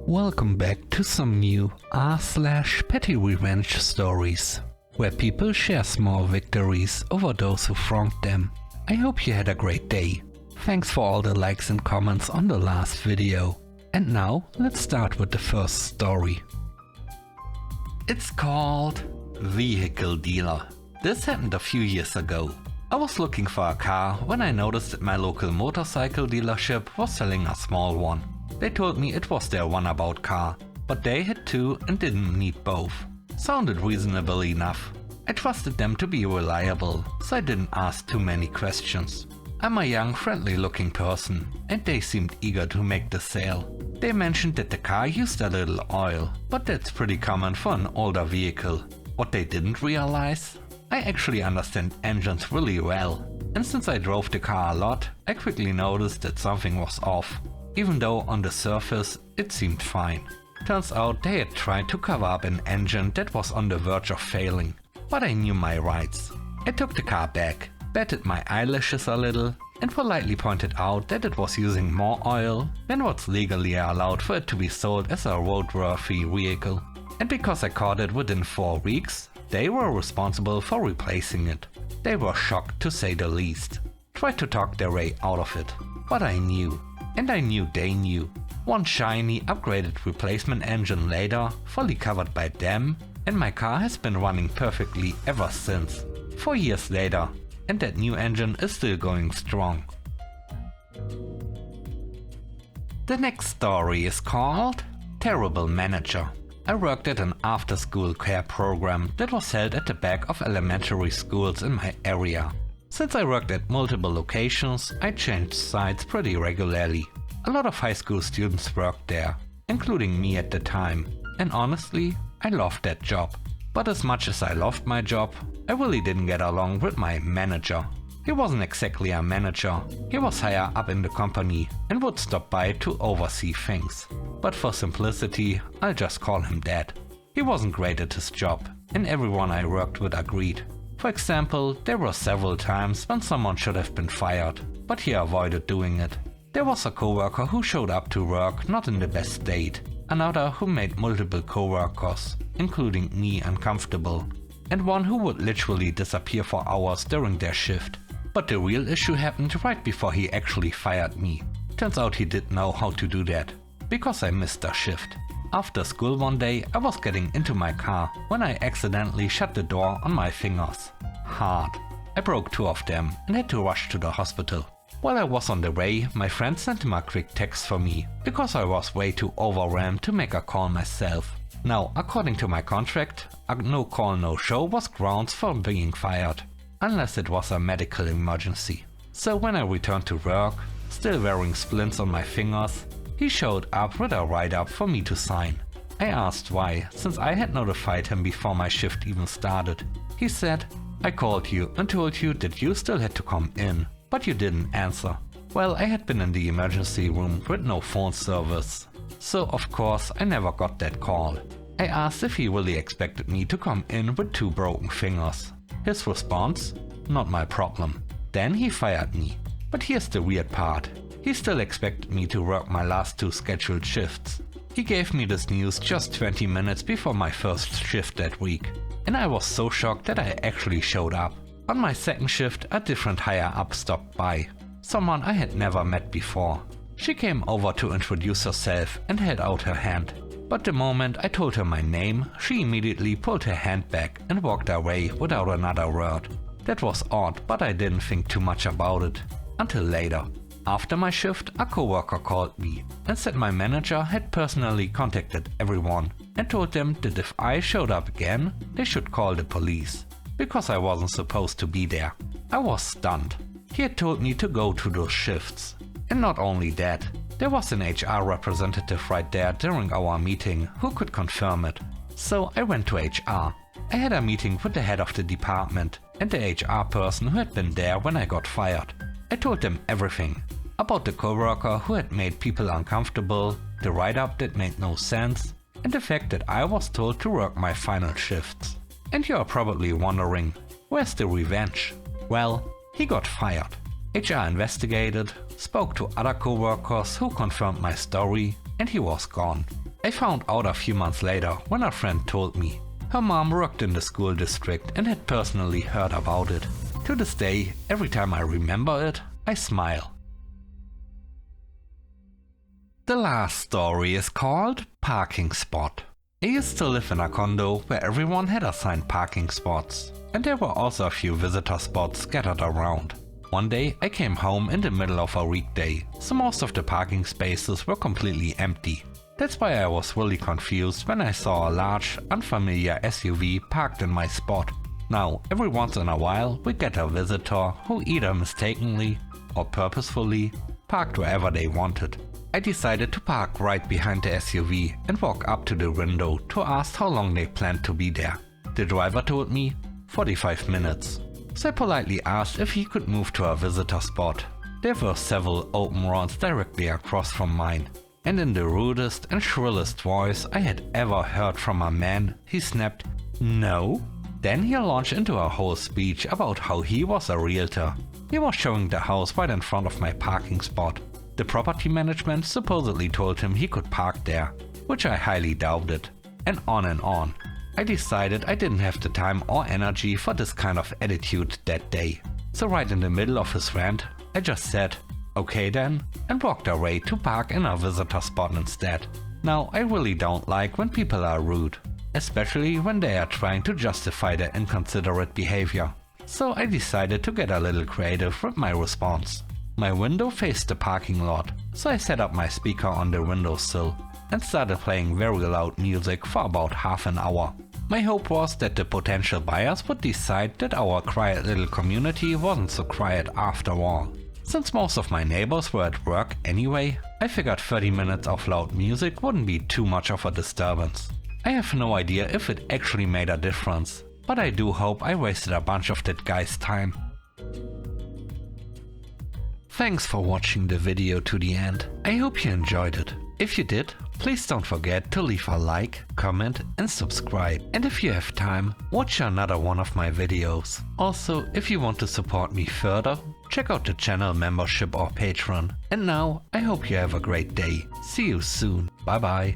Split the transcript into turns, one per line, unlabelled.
Welcome back to some new r/PettyRevenge stories, where people share small victories over those who wronged them. I hope you had a great day. Thanks for all the likes and comments on the last video. And now let's start with the first story. It's called Vehicle Dealer. This happened a few years ago. I was looking for a car when I noticed that my local motorcycle dealership was selling a small one. They told me it was their runabout car, but they had two and didn't need both. Sounded reasonable enough. I trusted them to be reliable, so I didn't ask too many questions. I'm a young, friendly looking person, and they seemed eager to make the sale. They mentioned that the car used a little oil, but that's pretty common for an older vehicle. What they didn't realize? I actually understand engines really well, and since I drove the car a lot, I quickly noticed that something was off. Even though on the surface it seemed fine. Turns out they had tried to cover up an engine that was on the verge of failing. But I knew my rights. I took the car back, batted my eyelashes a little, and politely pointed out that it was using more oil than what's legally allowed for it to be sold as a roadworthy vehicle. And because I caught it within 4 weeks, they were responsible for replacing it. They were shocked to say the least. Tried to talk their way out of it. But I knew. And I knew they knew. One shiny, upgraded replacement engine later, fully covered by them, and my car has been running perfectly ever since. 4 years later, and that new engine is still going strong. The next story is called Terrible Manager. I worked at an after-school care program that was held at the back of elementary schools in my area. Since I worked at multiple locations, I changed sites pretty regularly. A lot of high school students worked there, including me at the time, and honestly, I loved that job. But as much as I loved my job, I really didn't get along with my manager. He wasn't exactly a manager, he was higher up in the company and would stop by to oversee things. But for simplicity, I'll just call him Dad. He wasn't great at his job, and everyone I worked with agreed. For example, there were several times when someone should have been fired, but he avoided doing it. There was a coworker who showed up to work not in the best state, another who made multiple coworkers, including me, uncomfortable, and one who would literally disappear for hours during their shift. But the real issue happened right before he actually fired me. Turns out he didn't know how to do that, because I missed a shift. After school one day, I was getting into my car when I accidentally shut the door on my fingers. Hard. I broke 2 of them and had to rush to the hospital. While I was on the way, my friend sent him a quick text for me, because I was way too overwhelmed to make a call myself. Now, according to my contract, a no call no show was grounds for being fired, unless it was a medical emergency. So when I returned to work, still wearing splints on my fingers, he showed up with a write-up for me to sign. I asked why, since I had notified him before my shift even started. He said, "I called you and told you that you still had to come in, but you didn't answer." Well, I had been in the emergency room with no phone service, so of course I never got that call. I asked if he really expected me to come in with 2 broken fingers. His response, "Not my problem." Then he fired me. But here's the weird part. He still expected me to work my last 2 scheduled shifts. He gave me this news just 20 minutes before my first shift that week, and I was so shocked that I actually showed up. On my second shift, a different higher up stopped by, someone I had never met before. She came over to introduce herself and held out her hand. But the moment I told her my name, she immediately pulled her hand back and walked away without another word. That was odd, but I didn't think too much about it. Until later. After my shift, a coworker called me and said my manager had personally contacted everyone and told them that if I showed up again, they should call the police, because I wasn't supposed to be there. I was stunned. He had told me to go to those shifts. And not only that, there was an HR representative right there during our meeting who could confirm it. So I went to HR. I had a meeting with the head of the department and the HR person who had been there when I got fired. I told them everything. About the coworker who had made people uncomfortable, the write-up that made no sense, and the fact that I was told to work my final shifts. And you are probably wondering, where's the revenge? Well, he got fired. HR investigated, spoke to other coworkers who confirmed my story, and he was gone. I found out a few months later when a friend told me. Her mom worked in the school district and had personally heard about it. To this day, every time I remember it, I smile. The last story is called Parking Spot. I used to live in a condo where everyone had assigned parking spots, and there were also a few visitor spots scattered around. One day I came home in the middle of a weekday, so most of the parking spaces were completely empty. That's why I was really confused when I saw a large, unfamiliar SUV parked in my spot. Now, every once in a while we get a visitor who either mistakenly or purposefully parked wherever they wanted. I decided to park right behind the SUV and walk up to the window to ask how long they planned to be there. The driver told me 45 minutes. So I politely asked if he could move to a visitor spot. There were several open roads directly across from mine. And in the rudest and shrillest voice I had ever heard from a man, he snapped, "No?" Then he launched into a whole speech about how he was a realtor. He was showing the house right in front of my parking spot. The property management supposedly told him he could park there, which I highly doubted. And on and on. I decided I didn't have the time or energy for this kind of attitude that day. So right in the middle of his rant, I just said, "Okay then," and walked away to park in a visitor spot instead. Now, I really don't like when people are rude, especially when they are trying to justify their inconsiderate behavior. So I decided to get a little creative with my response. My window faced the parking lot, so I set up my speaker on the windowsill and started playing very loud music for about half an hour. My hope was that the potential buyers would decide that our quiet little community wasn't so quiet after all. Since most of my neighbors were at work anyway, I figured 30 minutes of loud music wouldn't be too much of a disturbance. I have no idea if it actually made a difference, but I do hope I wasted a bunch of that guy's time. Thanks for watching the video to the end. I hope you enjoyed it. If you did, please don't forget to leave a like, comment and subscribe. And if you have time, watch another one of my videos. Also, if you want to support me further, check out the channel membership or Patreon. And now, I hope you have a great day. See you soon. Bye bye.